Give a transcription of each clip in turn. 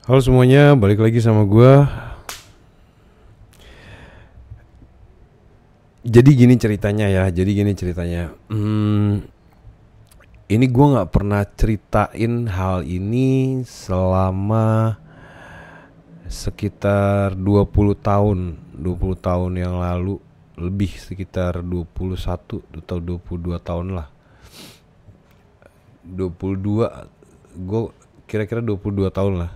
Halo semuanya, balik lagi sama gua. Jadi gini ceritanya ya, ini gua nggak pernah ceritain hal ini selama sekitar 20 tahun, 20 tahun yang lalu, lebih sekitar 21 atau 22 tahun lah. 22, gue kira-kira 22 tahun lah.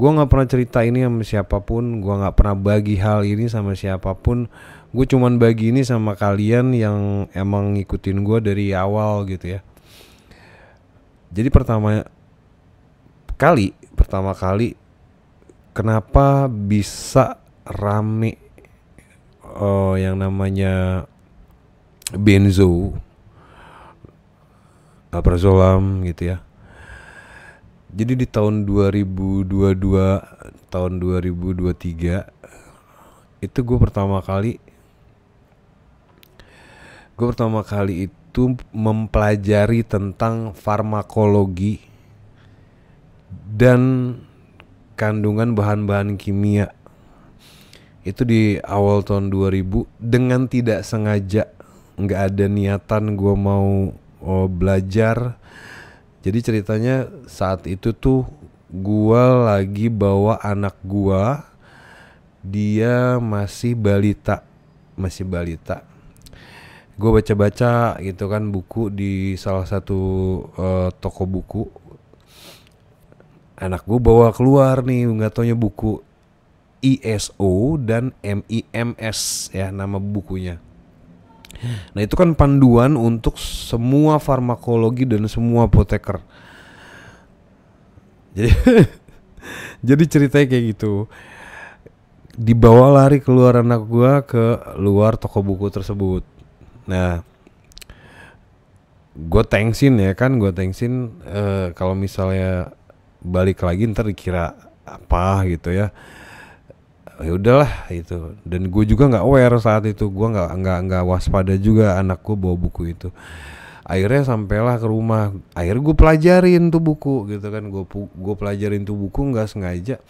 Gue nggak pernah cerita ini sama siapapun, gue nggak pernah bagi hal ini sama siapapun. Gue cuman bagi ini sama kalian yang emang ngikutin gue dari awal gitu ya. Jadi pertama kali kenapa bisa rame yang namanya benzo, alprazolam gitu ya. Jadi di tahun 2022, tahun 2023 itu gue pertama kali itu mempelajari tentang farmakologi dan kandungan bahan-bahan kimia. Itu di awal tahun 2000 dengan tidak sengaja, nggak ada niatan gue mau belajar. Jadi ceritanya saat itu tuh gua lagi bawa anak gua, dia masih balita. Gua baca-baca gitu kan buku di salah satu toko buku. Anak gua bawa keluar nih, nggak taunya buku ISO dan MIMS ya nama bukunya. Nah itu kan panduan untuk semua farmakologi dan semua apoteker. Jadi jadi ceritanya kayak gitu. Dibawa lari keluar anak gua ke luar toko buku tersebut. Nah, gue thanksin kalau misalnya balik lagi ntar dikira apa gitu ya. Ya udahlah itu, dan gue juga nggak aware saat itu, gue nggak waspada juga anak gue bawa buku itu. Akhirnya sampailah ke rumah, akhirnya gue pelajarin tuh buku gitu kan, gue pelajarin tuh buku nggak sengaja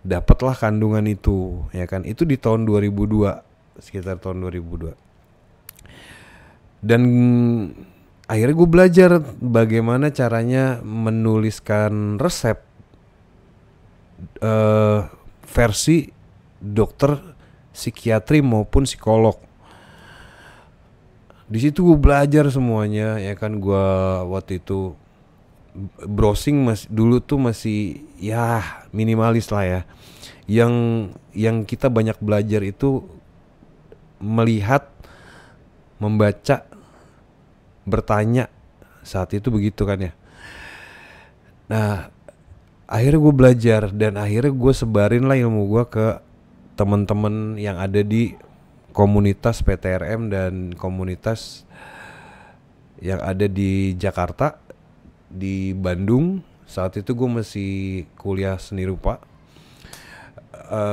dapatlah kandungan itu ya kan. Itu di tahun 2002, sekitar tahun 2002, dan akhirnya gue belajar bagaimana caranya menuliskan resep versi dokter psikiatri maupun psikolog. Di situ gue belajar semuanya ya kan. Gue waktu itu browsing masih ya minimalis lah ya. Yang kita banyak belajar itu melihat, membaca, bertanya, saat itu begitu kan ya. Nah, akhirnya gue belajar dan akhirnya gue sebarin lah ilmu gue ke teman-teman yang ada di komunitas PTRM dan komunitas yang ada di Jakarta, di Bandung. Saat itu gue masih kuliah seni rupa.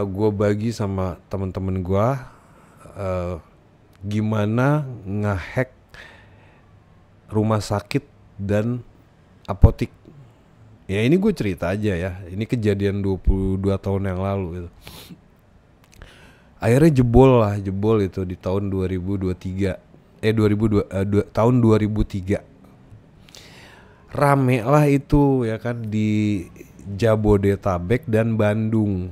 Gue bagi sama teman-teman gue gimana ngehack rumah sakit dan apotik. Ya ini gue cerita aja ya. Ini kejadian 22 tahun yang lalu gitu. Akhirnya jebol itu di tahun 2023. Tahun 2003. Rame lah itu ya kan di Jabodetabek dan Bandung.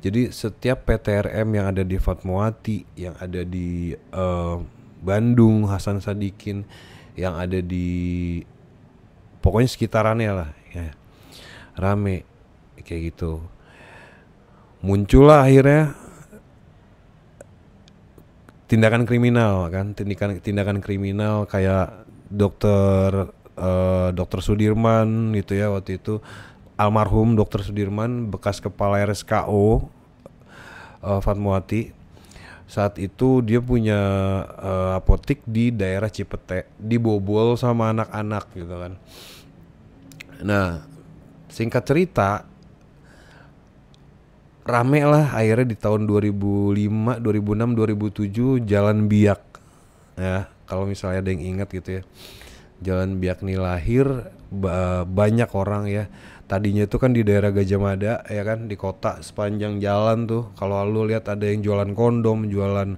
Jadi setiap PTRM yang ada di Fatmawati, yang ada di Bandung, Hasan Sadikin, yang ada di pokoknya sekitarannya lah ya, rame kayak gitu. Muncullah akhirnya tindakan kriminal kayak dokter Sudirman gitu ya. Waktu itu almarhum dokter Sudirman, bekas kepala RSKO Fatmawati. Saat itu dia punya apotik di daerah Cipete, dibobol sama anak-anak gitu kan. Nah, singkat cerita, rame lah akhirnya di tahun 2005, 2006, 2007 Jalan Biak. Ya, kalau misalnya ada yang ingat gitu ya. Jalan Biak nih lahir banyak orang ya. Tadinya itu kan di daerah Gajah Mada ya kan, di kota sepanjang jalan tuh kalau lu lihat ada yang jualan kondom, jualan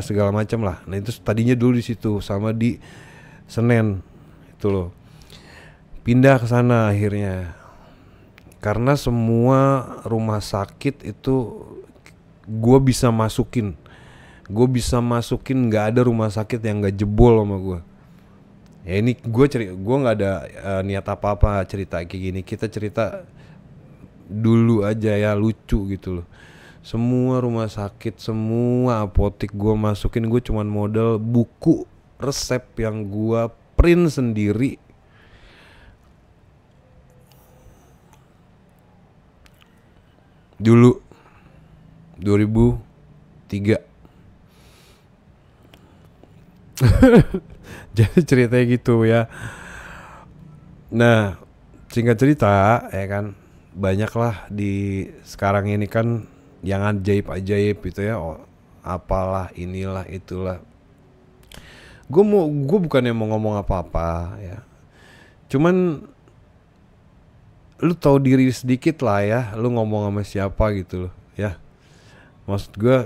segala macam lah. Nah itu tadinya dulu di situ, sama di Senen itu loh. Pindah ke sana akhirnya karena semua rumah sakit itu gue bisa masukin, nggak ada rumah sakit yang nggak jebol sama gue. Ya ini gue nggak ada niat apa-apa cerita kayak gini. Kita cerita dulu aja ya, lucu gitu loh. Semua rumah sakit, semua apotek gue masukin. Gue cuman modal buku resep yang gue print sendiri. Dulu 2003. Jadi ceritanya gitu ya. Nah, singkat cerita ya kan, banyak lah di sekarang ini kan yang ajaib-ajaib gitu ya. Oh, apalah inilah itulah. Gue bukannya mau ngomong apa-apa ya. Cuman lu tahu diri sedikit lah ya. Lu ngomong sama siapa gitu loh ya. Maksud gue,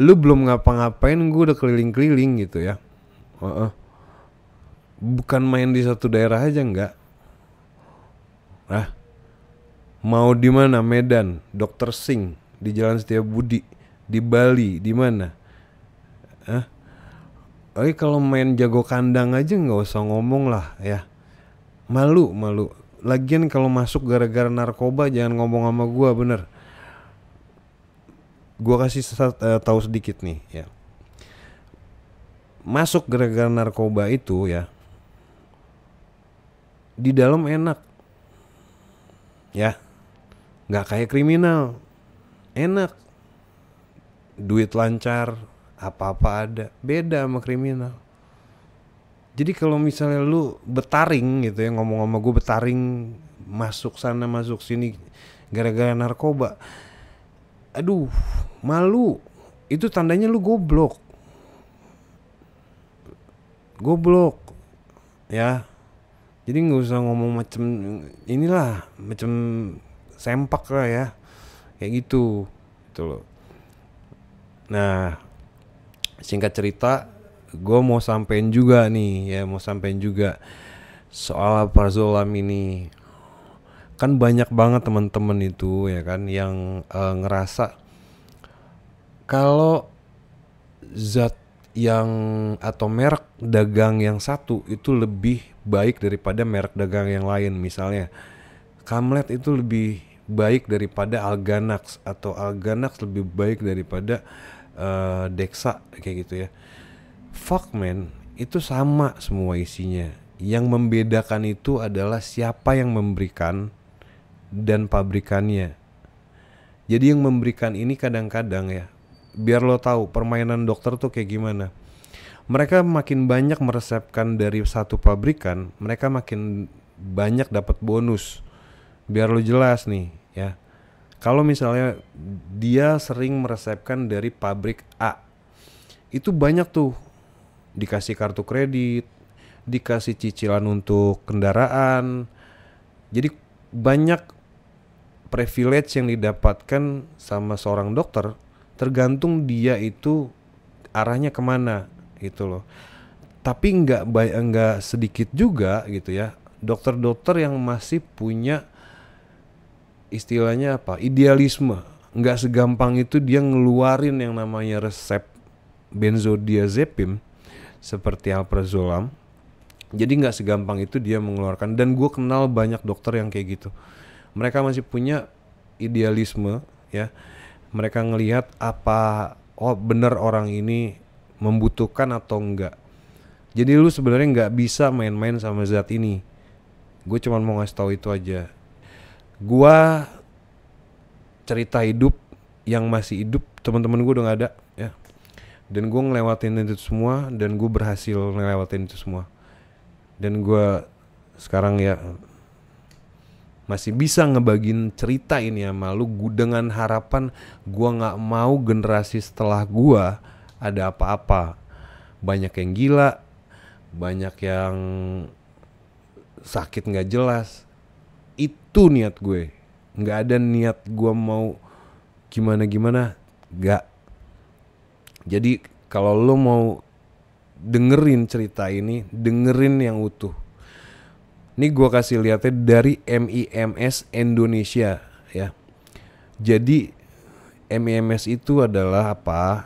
lu belum ngapa-ngapain gue udah keliling-keliling gitu ya. Bukan main di satu daerah aja enggak. Mau di mana? Medan, Dr. Singh di Jalan Setiabudi, di Bali, di mana? Kalau main jago kandang aja nggak usah ngomong lah ya. Malu. Lagian kalau masuk gara-gara narkoba jangan ngomong sama gua, bener. Gua kasih tahu sedikit nih ya. Masuk gara-gara narkoba itu ya, di dalam enak ya, nggak kayak kriminal, enak, duit lancar, apa-apa ada. Beda sama kriminal. Jadi kalau misalnya lu betaring gitu ya, ngomong sama gue betaring, masuk sana masuk sini gara-gara narkoba, aduh malu. Itu tandanya lu goblok ya. Jadi nggak usah ngomong macem inilah, macem sempak lah ya, kayak gitu loh. Nah, singkat cerita, gue mau sampein juga soal Alprazolam ini. Kan banyak banget teman-teman itu ya kan yang ngerasa kalau zat yang atau merek dagang yang satu itu lebih baik daripada merek dagang yang lain. Misalnya Camlet itu lebih baik daripada Alganax, atau Alganax lebih baik daripada Dexa, kayak gitu ya. Fuck man, itu sama semua isinya. Yang membedakan itu adalah siapa yang memberikan dan pabrikannya. Jadi yang memberikan ini kadang-kadang ya, biar lo tahu permainan dokter tuh kayak gimana. Mereka makin banyak meresepkan dari satu pabrikan, mereka makin banyak dapat bonus. Biar lo jelas nih ya. Kalau misalnya dia sering meresepkan dari pabrik A, itu banyak tuh dikasih kartu kredit, dikasih cicilan untuk kendaraan. Jadi banyak privilege yang didapatkan sama seorang dokter, tergantung dia itu arahnya kemana gitu loh. Tapi nggak sedikit juga gitu ya dokter-dokter yang masih punya istilahnya apa, idealisme. Nggak segampang itu dia ngeluarin yang namanya resep benzodiazepam seperti alprazolam. Jadi nggak segampang itu dia mengeluarkan. Dan gue kenal banyak dokter yang kayak gitu. Mereka masih punya idealisme ya. Mereka ngelihat apa, oh bener orang ini membutuhkan atau enggak. Jadi lu sebenarnya nggak bisa main-main sama zat ini. Gue cuma mau ngasih tahu itu aja. Gua cerita hidup yang masih hidup, teman-teman gue udah nggak ada ya. Dan gue ngelewatin itu semua, dan gue berhasil ngelewatin itu semua. Dan gue sekarang ya masih bisa ngebagiin cerita ini sama lu dengan harapan gue nggak mau generasi setelah gue ada apa-apa. Banyak yang gila, banyak yang sakit nggak jelas. Itu niat gue, nggak ada niat gue mau gimana-gimana, nggak. Jadi kalau lo mau dengerin cerita ini, dengerin yang utuh. Ini gue kasih lihatnya dari MIMS Indonesia ya. Jadi MIMS itu adalah apa?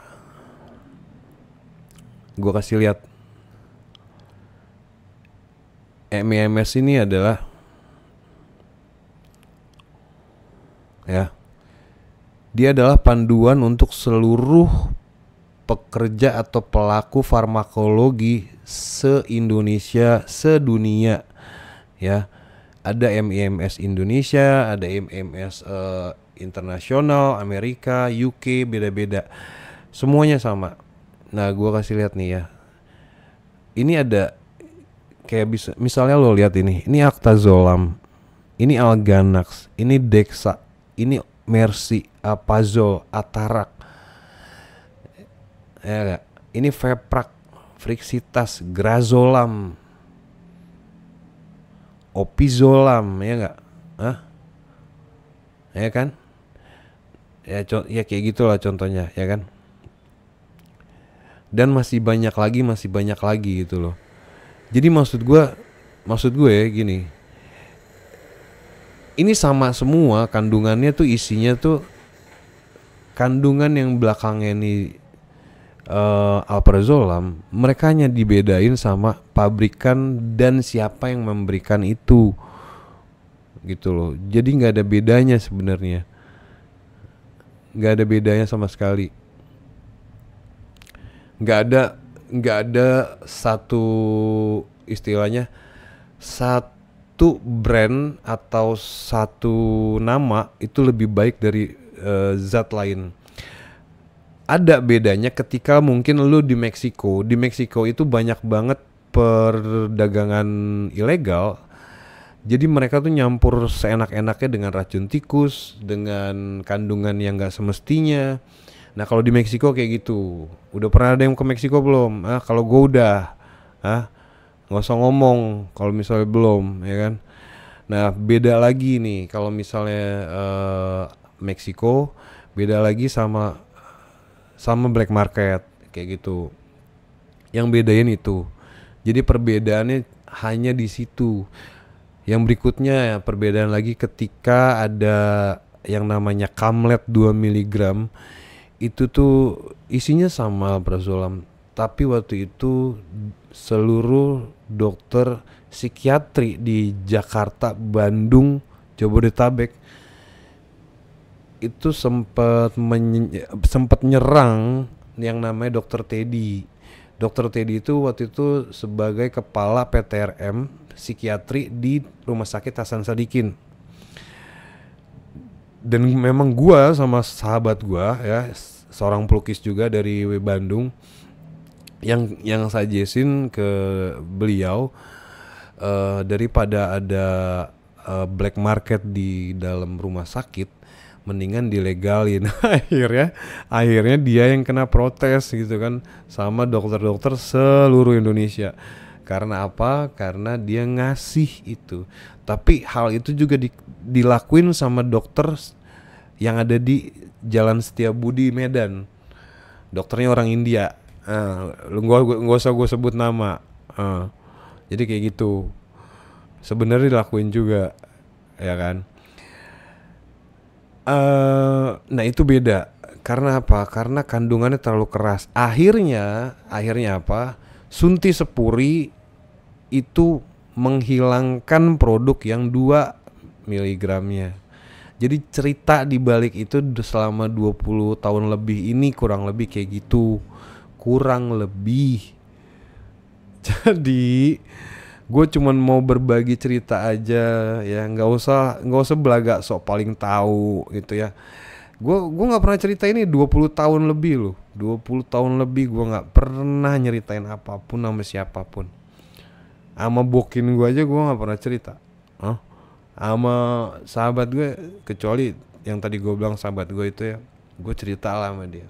Gue kasih lihat. MIMS ini adalah ya, dia adalah panduan untuk seluruh pekerja atau pelaku farmakologi se-Indonesia, sedunia ya. Ada MIMS Indonesia, ada MIMS internasional, Amerika, UK, beda-beda. Semuanya sama. Nah, gua kasih lihat nih ya. Ini ada kayak bisa, misalnya lo lihat ini Actazolam, ini Alganax, ini Dexa, ini Mercy, Apazol, Atarak, ya gak? Ini Veprak, Frixitas, Grazolam, Opizolam, ya gak? Hah? Ya kan? Ya kayak gitulah contohnya, ya kan? Dan masih banyak lagi gitu loh. Jadi maksud gue gini. Ini sama semua kandungannya tuh, isinya tuh kandungan yang belakangnya ini alprazolam, mereka hanya dibedain sama pabrikan dan siapa yang memberikan itu, gitu loh. Jadi nggak ada bedanya sebenarnya, nggak ada bedanya sama sekali. Nggak ada satu istilahnya satu brand atau satu nama itu lebih baik dari zat lain. Ada bedanya ketika mungkin lu di Meksiko. Di Meksiko itu banyak banget perdagangan ilegal. Jadi mereka tuh nyampur seenak-enaknya dengan racun tikus, dengan kandungan yang gak semestinya. Nah kalau di Meksiko kayak gitu. Udah pernah ada yang ke Meksiko belum? Kalau gue udah. Gak usah ngomong kalau misalnya belum, ya kan. Nah beda lagi nih kalau misalnya Meksiko, beda lagi sama black market kayak gitu. Yang bedain itu. Jadi perbedaannya hanya di situ. Yang berikutnya ya, perbedaan lagi ketika ada yang namanya Camlet 2 mg. Itu tuh isinya sama alprazolam, tapi waktu itu seluruh dokter psikiatri di Jakarta, Bandung, Jabodetabek itu sempat nyerang yang namanya Dokter Teddy. Dokter Teddy itu waktu itu sebagai kepala PTRM psikiatri di Rumah Sakit Hasan Sadikin. Dan memang gua sama sahabat gua ya, seorang pelukis juga dari Bandung, yang suggestin ke beliau daripada ada black market di dalam rumah sakit, mendingan dilegalin. akhirnya dia yang kena protes gitu kan sama dokter-dokter seluruh Indonesia. Karena apa? Karena dia ngasih itu. Tapi hal itu juga dilakuin sama dokter yang ada di Jalan Setiabudi Medan. Dokternya orang India. Nggak usah gue sebut nama. Jadi kayak gitu. Sebenarnya dilakuin juga, ya kan? Nah itu beda. Karena apa? Karena kandungannya terlalu keras. Akhirnya apa? Sunti Sepuri itu menghilangkan produk yang 2 mg-nya. Jadi cerita di balik itu selama 20 tahun lebih ini kurang lebih kayak gitu. Kurang lebih. Jadi gue cuman mau berbagi cerita aja ya, nggak usah belagak sok paling tahu gitu ya. Gue nggak pernah cerita ini 20 tahun lebih loh. 20 tahun lebih gue nggak pernah nyeritain apapun sama siapapun. Sama bokin gue aja gue nggak pernah cerita. Sama sahabat gue, kecuali yang tadi gue bilang sahabat gue itu ya, gue cerita lah sama dia.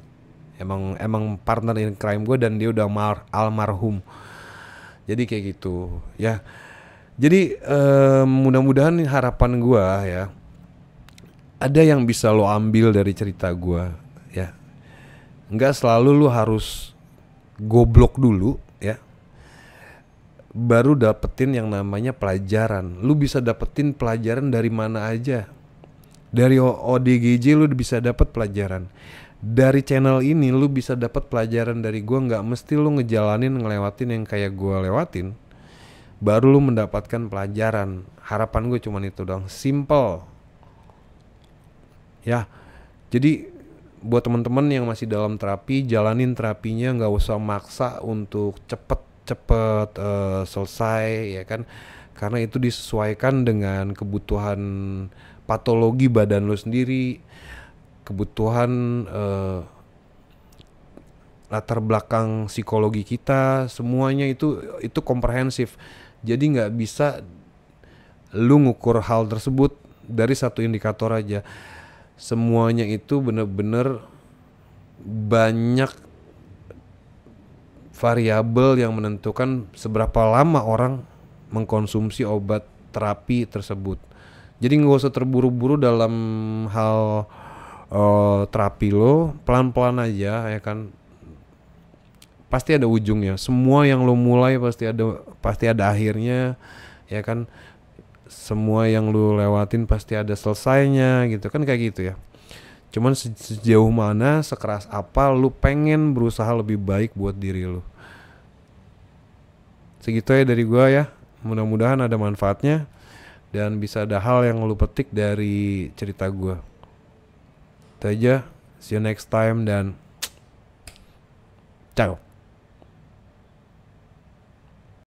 Emang partner in crime gue, dan dia udah almarhum. Jadi kayak gitu ya. Jadi mudah-mudahan harapan gua ya, ada yang bisa lo ambil dari cerita gua ya. Nggak selalu lo harus goblok dulu ya, baru dapetin yang namanya pelajaran. Lu bisa dapetin pelajaran dari mana aja. Dari ODGJ lu bisa dapet pelajaran. Dari channel ini lu bisa dapat pelajaran dari gua. Nggak mesti lu ngelewatin yang kayak gua lewatin baru lu mendapatkan pelajaran. Harapan gue cuman itu dong, simple ya. Jadi buat teman-teman yang masih dalam terapi, jalanin terapinya, nggak usah maksa untuk cepet selesai ya kan, karena itu disesuaikan dengan kebutuhan patologi badan lu sendiri, kebutuhan latar belakang psikologi kita, semuanya itu komprehensif. Jadi nggak bisa lu ngukur hal tersebut dari satu indikator aja. Semuanya itu bener-bener banyak variabel yang menentukan seberapa lama orang mengkonsumsi obat terapi tersebut. Jadi nggak usah terburu-buru dalam hal terapi lo, pelan-pelan aja ya kan. Pasti ada ujungnya. Semua yang lo mulai pasti ada akhirnya ya kan. Semua yang lo lewatin pasti ada selesainya gitu kan, kayak gitu ya. Cuman sejauh mana, sekeras apa lu pengen berusaha lebih baik buat diri lu. Segitu ya dari gua ya. Mudah-mudahan ada manfaatnya dan bisa ada hal yang lu petik dari cerita gua. Itu aja. See you next time dan ciao.